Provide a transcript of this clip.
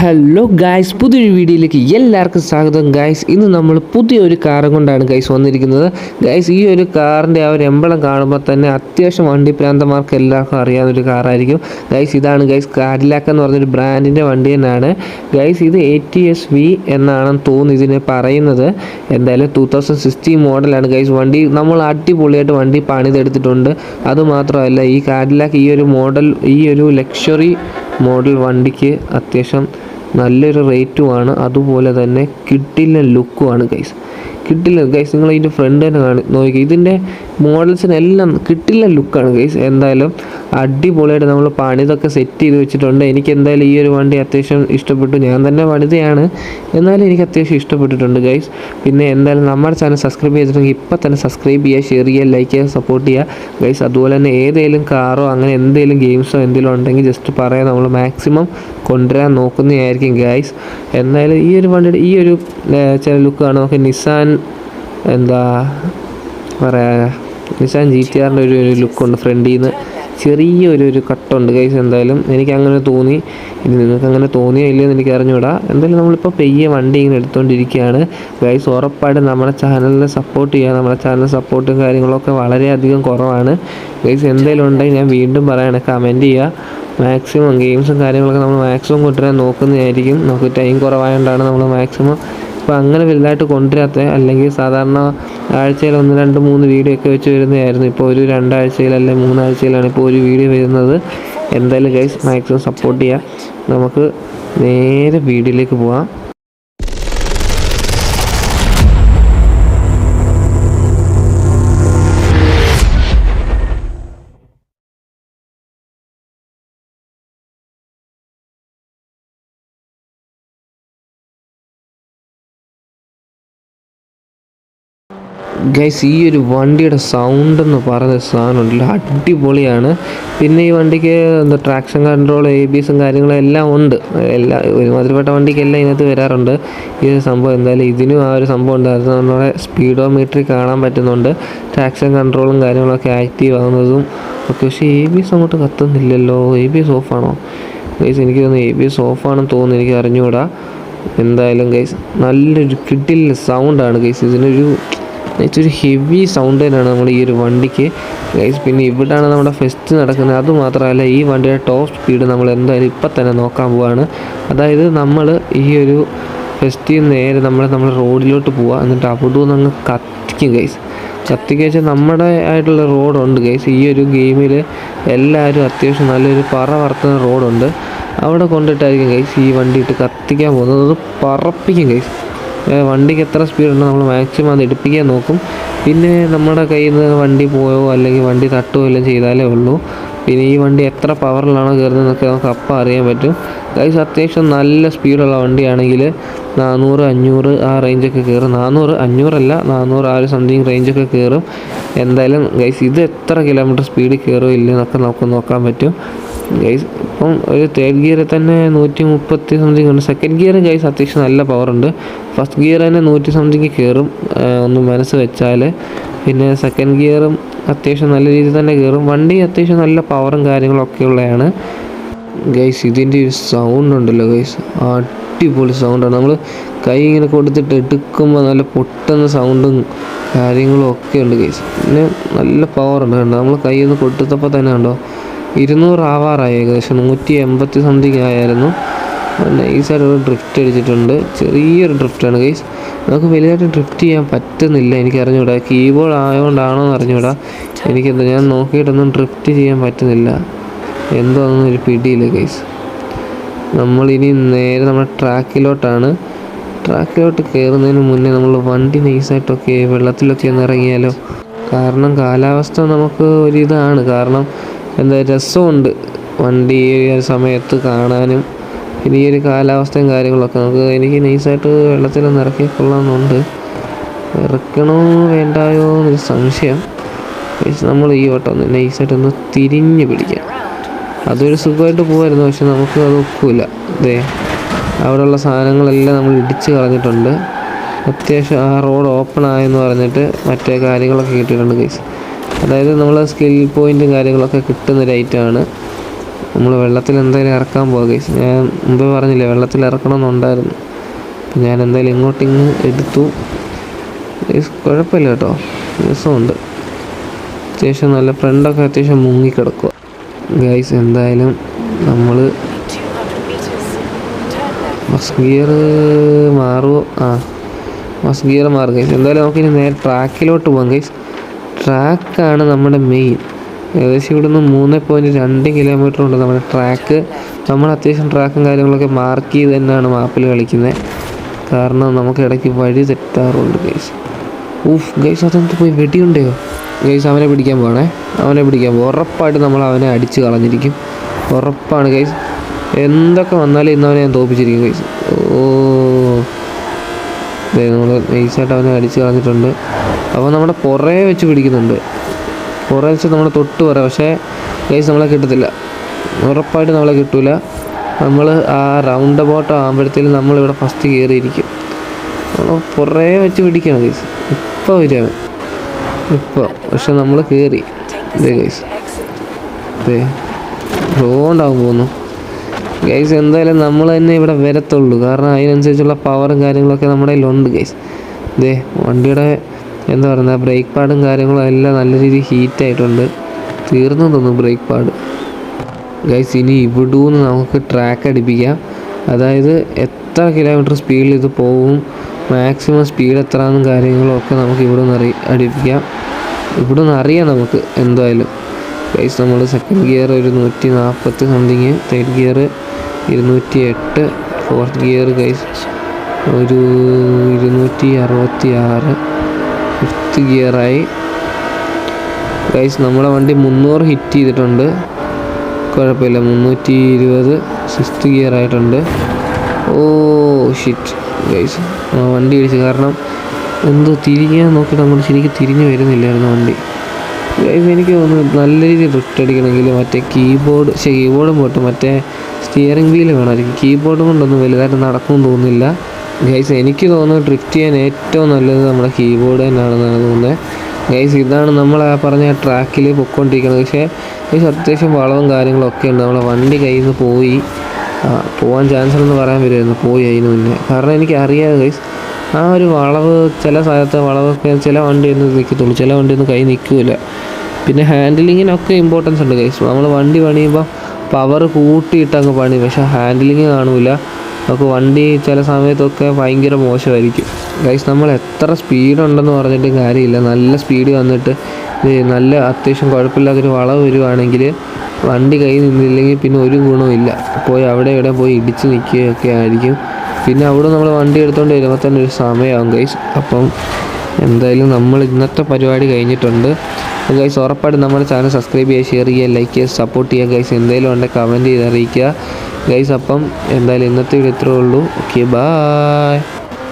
Hello guys, പുതിയൊരു വീഡിയോയിലേക്ക് എല്ലാവർക്കും സ്വാഗതം. ഗായ്സ്, ഇന്ന് നമ്മൾ പുതിയൊരു കാറും കൊണ്ടാണ് ഗായ്സ് വന്നിരിക്കുന്നത്. ഗായ്സ്, ഈ ഒരു കാറിൻ്റെ ആ ഒരു എംബ്ലം കാണുമ്പോൾ തന്നെ അത്യാവശ്യം വണ്ടി പ്രാന്തന്മാർക്ക് എല്ലാവർക്കും അറിയാവുന്നൊരു കാറായിരിക്കും. ഗായ്സ്, ഇതാണ് ഗായ്സ് കാഡിലാക്ക് എന്ന് പറഞ്ഞൊരു ബ്രാൻഡിൻ്റെ വണ്ടി തന്നെയാണ്. ഗായ്സ്, ഇത് ATS-V എന്നാണെന്ന് തോന്നുന്നു ഇതിന് പറയുന്നത്. എന്തായാലും 2016 മോഡലാണ് ഗായ്സ്. വണ്ടി നമ്മൾ അടിപൊളിയായിട്ട് വണ്ടി പണിതെടുത്തിട്ടുണ്ട്. അതുമാത്രമല്ല, ഈ കാഡിലാക്ക് ഈ ഒരു ലക്ഷറി മോഡൽ വണ്ടിക്ക് അത്യാവശ്യം നല്ലൊരു റേറ്റുമാണ്. അതുപോലെ തന്നെ കിടിലൻ ലുക്കുമാണ് ഗൈസ്. കിടിലൻ ഗൈസ്, നിങ്ങൾ ഇതിൻ്റെ ഫ്രണ്ട് തന്നെ നോക്കി. ഇതിൻ്റെ മോഡൽസിനെല്ലാം കിടിലൻ ലുക്കാണ് ഗൈസ്. എന്തായാലും അടിപൊളിയായിട്ട് നമ്മൾ പണിതൊക്കെ സെറ്റ് ചെയ്ത് വെച്ചിട്ടുണ്ട്. എനിക്ക് എന്തായാലും ഈ ഒരു വണ്ടി അത്യാവശ്യം ഇഷ്ടപ്പെട്ടു. ഞാൻ തന്നെ പണിതയാണ്, എന്നാലും എനിക്ക് അത്യാവശ്യം ഇഷ്ടപ്പെട്ടിട്ടുണ്ട് ഗൈസ്. പിന്നെ എന്തായാലും നമ്മുടെ ചാനൽ സബ്സ്ക്രൈബ് ചെയ്തിട്ടുണ്ടെങ്കിൽ ഇപ്പം തന്നെ സബ്സ്ക്രൈബ് ചെയ്യുക, ഷെയർ ചെയ്യുക, ലൈക്ക് ചെയ്യുക, സപ്പോർട്ട് ചെയ്യുക ഗൈസ്. അതുപോലെ തന്നെ ഏതെങ്കിലും കാറോ അങ്ങനെ എന്തെങ്കിലും ഗെയിംസോ എന്തെങ്കിലും ഉണ്ടെങ്കിൽ ജസ്റ്റ് പറയാം, നമ്മൾ മാക്സിമം കൊണ്ടുവരാൻ നോക്കുന്നതായിരിക്കും ഗൈസ്. എന്തായാലും ഈ ഒരു വണ്ടിയുടെ ഈ ഒരു ചില ലുക്കാണ് നമുക്ക് നിസാൻ നിസാൻ GTR-ൻ്റെ ഒരു ലുക്കുണ്ട്. ഫ്രണ്ടിൽ നിന്ന് ചെറിയൊരു കട്ടുണ്ട് ഗൈസ്. എന്തായാലും എനിക്ക് അങ്ങനെ തോന്നി. ഇനി നിങ്ങൾക്ക് അങ്ങനെ തോന്നിയോ ഇല്ലയെന്ന് എനിക്ക് അറിഞ്ഞുകൂടാ. എന്തായാലും നമ്മളിപ്പോൾ പെയ്യെ വണ്ടി ഇങ്ങനെ എടുത്തുകൊണ്ടിരിക്കുകയാണ് ഗൈസ്. ഉറപ്പായിട്ടും നമ്മുടെ ചാനലിനെ സപ്പോർട്ട് ചെയ്യുക. നമ്മുടെ ചാനൽ സപ്പോർട്ടും കാര്യങ്ങളൊക്കെ വളരെയധികം കുറവാണ് ഗൈസ്. എന്തെങ്കിലും ഉണ്ടെങ്കിൽ ഞാൻ വീണ്ടും പറയണേ, കമൻറ്റ് ചെയ്യുക. മാക്സിമം ഗെയിംസും കാര്യങ്ങളൊക്കെ നമ്മൾ മാക്സിമം കൊണ്ടുവരാൻ നോക്കുന്നതായിരിക്കും. നമുക്ക് ടൈം കുറവായതുകൊണ്ടാണ് നമ്മൾ മാക്സിമം ഇപ്പോൾ അങ്ങനെ വലുതായിട്ട് കൊണ്ടുവരാത്ത. അല്ലെങ്കിൽ സാധാരണ ആഴ്ചയിൽ 1, 2, 3 വീഡിയോ ഒക്കെ വെച്ച് വരുന്നതായിരുന്നു. ഇപ്പോൾ ഒരു 2 ആഴ്ചയിൽ അല്ലെങ്കിൽ 3 ആഴ്ചയിലാണ് ഇപ്പോൾ ഒരു വീഡിയോ വരുന്നത്. എന്തായാലും ഗൈസ് മാക്സിമം സപ്പോർട്ട് ചെയ്യുക. നമുക്ക് നേരെ വീഡിയോയിലേക്ക് പോവാം. ഗൈസ്, ഈ ഒരു വണ്ടിയുടെ സൗണ്ട് എന്ന് പറയുന്ന സാധനം ഉണ്ടല്ലോ, അടിപൊളിയാണ്. പിന്നെ ഈ വണ്ടിക്ക് ട്രാക്ഷൻ കൺട്രോൾ, ABS-ഉം കാര്യങ്ങളും എല്ലാം ഉണ്ട്. ഒരുമാതിരിപ്പെട്ട വണ്ടിക്കെല്ലാം ഇതിനകത്ത് വരാറുണ്ട് ഈ ഒരു സംഭവം. എന്തായാലും ഇതിനും ആ ഒരു സംഭവം ഉണ്ടായിരുന്നു. നമ്മുടെ സ്പീഡോമീറ്ററിൽ കാണാൻ പറ്റുന്നുണ്ട് ട്രാക്ഷൻ കൺട്രോളും കാര്യങ്ങളൊക്കെ ആക്റ്റീവ് ആകുന്നതും ഒക്കെ. പക്ഷേ ABS അങ്ങോട്ട് കത്തുന്നില്ലല്ലോ. ABS ഓഫാണോ guys? എനിക്ക് തോന്നുന്നു ABS ഓഫാണെന്ന് തോന്നുന്നു, എനിക്ക് അറിഞ്ഞുകൂടാ. എന്തായാലും ഗൈസ് നല്ലൊരു കിടിലൻ സൗണ്ടാണ് ഗൈസ്. ഇതിനൊരു ഹെവി സൗണ്ട് തന്നെയാണ് നമ്മുടെ ഈ ഒരു വണ്ടിക്ക് ഗൈസ്. പിന്നെ ഇവിടെയാണ് നമ്മുടെ ഫെസ്റ്റ് നടക്കുന്നത്. അതുമാത്രമല്ല, ഈ വണ്ടിയുടെ ടോപ്പ് സ്പീഡ് നമ്മൾ എന്തായാലും ഇപ്പം തന്നെ നോക്കാൻ പോവുകയാണ്. അതായത് നമ്മൾ ഈ ഒരു ഫെസ്റ്റിൽ നേരെ നമ്മൾ റോഡിലോട്ട് പോവുക. എന്നിട്ട് അവിടെ നിന്ന് അങ്ങ് കത്തിക്കും ഗൈസ്. കത്തിക്കുക വെച്ചാൽ നമ്മുടെ ആയിട്ടുള്ള റോഡുണ്ട് ഗൈസ്. ഈ ഒരു ഗെയിമിൽ എല്ലാവരും അത്യാവശ്യം നല്ലൊരു പറത്തുന്ന റോഡുണ്ട്. അവിടെ കൊണ്ടിട്ടായിരിക്കും ഗൈസ് ഈ വണ്ടി ഇട്ട് കത്തിക്കാൻ പോകുന്നത്. അത് പറപ്പിക്കും ഗൈസ്. വണ്ടിക്ക് എത്ര സ്പീഡുണ്ടോ നമ്മൾ മാക്സിമം അത് എടുപ്പിക്കാൻ നോക്കും. പിന്നെ നമ്മുടെ കയ്യിൽ നിന്ന് വണ്ടി പോയോ അല്ലെങ്കിൽ വണ്ടി തട്ടുകയോ എല്ലാം ചെയ്താലേ ഉള്ളൂ. പിന്നെ ഈ വണ്ടി എത്ര പവറിലാണോ കയറുന്നതെന്നൊക്കെ നമുക്ക് അപ്പം അറിയാൻ പറ്റും ഗൈസ്. അത്യാവശ്യം നല്ല സ്പീഡുള്ള വണ്ടിയാണെങ്കിൽ 400, 500 ആ റേഞ്ചൊക്കെ കയറും. 400, 500 അല്ല 400 ആ ഒരു സംതിങ് റേഞ്ചൊക്കെ കയറും. എന്തായാലും ഗൈസ് ഇത് എത്ര കിലോമീറ്റർ സ്പീഡിൽ കയറുമോ ഇല്ലെന്നൊക്കെ നമുക്ക് നോക്കാൻ പറ്റും ഗൈസ്. ഇപ്പം ഒരു തേർഡ് ഗിയറിൽ തന്നെ 130 സംതിങ് ഉണ്ട്. സെക്കൻഡ് ഗിയർ ഗൈസ് അത്യാവശ്യം നല്ല പവറുണ്ട്. ഫസ്റ്റ് ഗിയർ തന്നെ 100 സംതിങ് കയറും ഒന്ന് മനസ്സ് വെച്ചാൽ. പിന്നെ സെക്കൻഡ് ഗിയറും അത്യാവശ്യം നല്ല രീതിയിൽ തന്നെ കയറും. വണ്ടി അത്യാവശ്യം നല്ല പവറും കാര്യങ്ങളൊക്കെ ഉള്ളതാണ് ഗൈസ്. ഇതിൻ്റെ ഒരു സൗണ്ട് ഉണ്ടല്ലോ ഗൈസ്, അടിപൊളി സൗണ്ടാണ്. നമ്മൾ കൈ ഇങ്ങനെ കൊടുത്തിട്ട് എടുക്കുമ്പോൾ നല്ല പൊട്ടുന്ന സൗണ്ടും കാര്യങ്ങളും ഒക്കെ ഉണ്ട് ഗൈസ്. പിന്നെ നല്ല പവറുണ്ട്. കണ്ടോ, നമ്മൾ കൈ ഒന്ന് കൊടുത്തപ്പോൾ തന്നെ കണ്ടോ 200 ആവാറായി. ഏകദേശം 180 സംതിങ് ആയിരുന്നു. നൈസായിട്ട് ഒരു ഡ്രിഫ്റ്റ് അടിച്ചിട്ടുണ്ട്. ചെറിയൊരു ഡ്രിഫ്റ്റാണ് ഗൈസ്. നമുക്ക് വലുതായിട്ട് ഡ്രിഫ്റ്റ് ചെയ്യാൻ പറ്റുന്നില്ല. എനിക്ക് അറിഞ്ഞുകൂടാ, കീബോർഡ് ആയതുകൊണ്ടാണോ എന്ന് അറിഞ്ഞുകൂടാ. ഞാൻ നോക്കിയിട്ടൊന്നും ഡ്രിഫ്റ്റ് ചെയ്യാൻ പറ്റുന്നില്ല. എന്തോ ഒന്നും ഒരു പിടിയില്ല ഗൈസ്. നമ്മളിനി നേരെ നമ്മുടെ ട്രാക്കിലോട്ട് കയറുന്നതിന് മുന്നേ നമ്മൾ വണ്ടി നൈസായിട്ടൊക്കെ വെള്ളത്തിലൊക്കെ ഒന്ന് ഇറങ്ങിയാലോ. കാരണം കാലാവസ്ഥ നമുക്ക് ഒരിതാണ്. കാരണം രസമുണ്ട് വണ്ടി ഈ ഒരു സമയത്ത് കാണാനും. പിന്നെ ഈ ഒരു കാലാവസ്ഥയും കാര്യങ്ങളൊക്കെ എനിക്ക് നൈസായിട്ട് വെള്ളത്തിലൊന്ന് ഇറക്കി കൊള്ളാമെന്നുണ്ട്. ഇറക്കണോ വേണ്ടായോ എന്നൊരു സംശയം. നമ്മൾ ഈ വട്ടം ഒന്ന് നൈസായിട്ടൊന്ന് തിരിഞ്ഞ് പിടിക്കാം. അതൊരു സുഖമായിട്ട് പോകുമായിരുന്നു. പക്ഷെ നമുക്ക് അത് ഒക്കില്ല. അവിടെയുള്ള സാധനങ്ങളെല്ലാം നമ്മൾ ഇടിച്ച് കളഞ്ഞിട്ടുണ്ട്. അത്യാവശ്യം ആ റോഡ് ഓപ്പൺ ആയെന്ന് പറഞ്ഞിട്ട് മറ്റേ കാര്യങ്ങളൊക്കെ കിട്ടിയിട്ടുണ്ട് ഗൈസ്. അതായത് നമ്മൾ സ്കിൽ പോയിൻറ്റും കാര്യങ്ങളൊക്കെ കിട്ടുന്നൊരു ഐറ്റമാണ്. നമ്മൾ വെള്ളത്തിൽ എന്തായാലും ഇറക്കാൻ പോകാം ഗൈസ്. ഞാൻ മുമ്പേ പറഞ്ഞില്ലേ വെള്ളത്തിൽ ഇറക്കണമെന്നുണ്ടായിരുന്നു. ഞാൻ എന്തായാലും ഇങ്ങോട്ടിങ്ങ് എടുത്തു ഗൈസ്. കുഴപ്പമില്ല കേട്ടോ, രസമുണ്ട്. അത്യാവശ്യം നല്ല ഫ്രണ്ടൊക്കെ അത്യാവശ്യം മുങ്ങിക്കിടക്കുക ഗൈസ്. എന്തായാലും നമ്മൾ ഫസ്റ്റ് ഗിയർ മാറുമോ? ഫസ്റ്റ് ഗിയർ മാറും ഗൈസ്. എന്തായാലും നമുക്കിനി നേരെ ട്രാക്കിലോട്ട് പോകാം ഗൈസ്. ട്രാക്കാണ് നമ്മുടെ മെയിൻ. ഏകദേശം ഇവിടെ നിന്ന് 3.2 കിലോമീറ്റർ ഉണ്ട് നമ്മുടെ ട്രാക്ക്. നമ്മൾ അത്യാവശ്യം ട്രാക്കും കാര്യങ്ങളൊക്കെ മാർക്ക് ചെയ്ത് തന്നെയാണ് മാപ്പിൽ കളിക്കുന്നത്. കാരണം നമുക്ക് ഇടയ്ക്ക് വഴി തെറ്റാറുണ്ട് ഗൈസ്. ഗൈസ് അതെന്ത് പോയി വെടിയുണ്ടോ ഗൈസ്? അവനെ പിടിക്കാൻ പോകണേ, അവനെ പിടിക്കാൻ പോകും. ഉറപ്പായിട്ട് നമ്മൾ അവനെ അടിച്ച് കളഞ്ഞിരിക്കും, ഉറപ്പാണ് ഗൈസ്. എന്തൊക്കെ വന്നാലും ഇന്നവനെ ഞാൻ തോപ്പിച്ചിരിക്കും ഗൈസ്. നമ്മൾ നൈസായിട്ട് അവനെ അടിച്ച് കളഞ്ഞിട്ടുണ്ട്. അപ്പോൾ നമ്മുടെ പുറകെ വെച്ച് പിടിക്കുന്നുണ്ട്, പുറകെ വെച്ച് നമ്മുടെ തൊട്ട് പറയാം. പക്ഷേ ഗൈസ് നമ്മളെ കിട്ടത്തില്ല, ഉറപ്പായിട്ട് നമ്മളെ കിട്ടില്ല. നമ്മൾ ആ റൗണ്ട് അബൌട്ട് ആകുമ്പോഴത്തേലും നമ്മളിവിടെ ഫസ്റ്റ് കയറിയിരിക്കും. നമ്മൾ പുറകെ വെച്ച് പിടിക്കണം ഗൈസ്. ഇപ്പോൾ വരാൻ ഇപ്പോൾ പക്ഷെ നമ്മൾ കയറി. ഇതേ ഗൈസ്, അതെ റോണ്ടാവും പോകുന്നു ഗൈസ്. എന്തായാലും നമ്മൾ തന്നെ ഇവിടെ വരത്തുള്ളൂ, കാരണം അതിനനുസരിച്ചുള്ള പവറും കാര്യങ്ങളൊക്കെ നമ്മുടെ കയ്യിലുണ്ട് ഗൈസ്. ഇതേ വണ്ടിയുടെ എന്താ പറയുക, ബ്രേക്ക് പാഡും കാര്യങ്ങളും എല്ലാം നല്ല രീതിയിൽ ഹീറ്റായിട്ടുണ്ട്. തീർന്നു തോന്നുന്നു ബ്രേക്ക് പാഡ് ഗൈസ്. ഇനി ഇവിടുന്ന് നമുക്ക് ട്രാക്ക് അടിപ്പിക്കാം. അതായത് എത്ര കിലോമീറ്റർ സ്പീഡിൽ ഇത് പോകും, മാക്സിമം സ്പീഡ് എത്രയാണെന്നും കാര്യങ്ങളും ഒക്കെ നമുക്ക് ഇവിടുന്ന് അടിപ്പിക്കാം. ഇവിടുന്ന് അറിയാം നമുക്ക് എന്തായാലും ഗൈസ്. നമ്മൾ സെക്കൻഡ് ഗിയർ ഒരു 140 something, third gear 208, fourth gear guys ഒരു 266, ഫിഫ്ത്ത് ഗിയറായി ഗൈസ്. നമ്മളെ വണ്ടി 300 ഹിറ്റ് ചെയ്തിട്ടുണ്ട്, കുഴപ്പമില്ല. 320 സിക്സ്ത് ഗിയർ ആയിട്ടുണ്ട്. ഷിറ്റ് ഗൈസ്, വണ്ടി ഇടിച്ചു. കാരണം എന്തോ തിരിഞ്ഞാൽ നോക്കിയിട്ട് അങ്ങോട്ട് ശരിക്കും തിരിഞ്ഞ് വരുന്നില്ലായിരുന്നു വണ്ടി ഗൈസ്. എനിക്ക് തോന്നുന്നു നല്ല രീതിയിൽ ഡ്രിഫ്റ്റ് അടിക്കണമെങ്കിൽ മറ്റേ കീബോർഡും പോട്ട് മറ്റേ സ്റ്റിയറിംഗ് വീല് വേണമായിരിക്കും. കീബോർഡ് കൊണ്ടൊന്നും വലുതായിട്ട് നടക്കുമെന്ന് തോന്നുന്നില്ല ഗൈസ്. എനിക്ക് തോന്നുന്നു ഡ്രിഫ്റ്റ് ചെയ്യാൻ ഏറ്റവും നല്ലത് നമ്മുടെ കീബോർഡ് തന്നെയാണെന്നാണ് തോന്നുന്നത് ഗൈസ്. ഇതാണ് നമ്മൾ ആ പറഞ്ഞ ട്രാക്കിൽ പൊയ്ക്കൊണ്ടിരിക്കുന്നത്. പക്ഷേ ഗൈസ് അത്യാവശ്യം വളവും കാര്യങ്ങളൊക്കെ ഉണ്ട്. നമ്മളെ വണ്ടി കയ്യിൽ നിന്ന് പോകാൻ ചാൻസ് ഉണ്ടെന്ന് പറയാൻ വരുമായിരുന്നു, പോയി അതിന് മുന്നേ. കാരണം എനിക്കറിയാം ഗൈസ്, ആ ഒരു വളവ് ചില സ്ഥലത്തെ വളവൊക്കെ ചില വണ്ടിയൊന്നും നിൽക്കത്തുള്ളൂ, ചില വണ്ടിയൊന്നും കൈ നിൽക്കില്ല. പിന്നെ ഹാൻഡിലിങ്ങിനൊക്കെ ഇമ്പോർട്ടൻസ് ഉണ്ട് ഗൈസ്. നമ്മൾ വണ്ടി പണിയുമ്പോൾ പവർ കൂട്ടിയിട്ടങ്ങ് പണി, പക്ഷേ ഹാൻഡിലിങ് കാണില്ല. നമുക്ക് വണ്ടി ചില സമയത്തൊക്കെ ഭയങ്കര മോശമായിരിക്കും ഗൈസ്. നമ്മൾ എത്ര സ്പീഡുണ്ടെന്ന് പറഞ്ഞിട്ട് കാര്യമില്ല. നല്ല സ്പീഡ് വന്നിട്ട് നല്ല അത്യാവശ്യം കുഴപ്പമില്ലാത്തൊരു വളവ് വരുവാണെങ്കിൽ വണ്ടി കൈ നിന്നില്ലെങ്കിൽ പിന്നെ ഒരു ഗുണമില്ല. അവിടെ ഇവിടെ പോയി ഇടിച്ച് നിൽക്കുകയൊക്കെ ആയിരിക്കും. പിന്നെ അവിടെ നമ്മൾ വണ്ടി എടുത്തുകൊണ്ട് വരുമ്പോൾ തന്നെ ഒരു സമയമാകും ഗൈസ്. അപ്പം എന്തായാലും നമ്മൾ ഇന്നത്തെ പരിപാടി കഴിഞ്ഞിട്ടുണ്ട് ഗൈസ്. ഉറപ്പായിട്ടും നമ്മുടെ ചാനൽ സബ്സ്ക്രൈബ് ചെയ്യുക, ഷെയർ ചെയ്യുക, ലൈക്ക് ചെയ്യുക, സപ്പോർട്ട് ചെയ്യുക ഗൈസ്. എന്തെങ്കിലും ഉണ്ടെങ്കിൽ കമൻറ്റ് ചെയ്ത് അറിയിക്കുക ഗൈസ്. അപ്പം എന്തായാലും ഇന്നത്തെ വീഡിയോ ഇത്രയേ ഉള്ളൂ. Okay, by.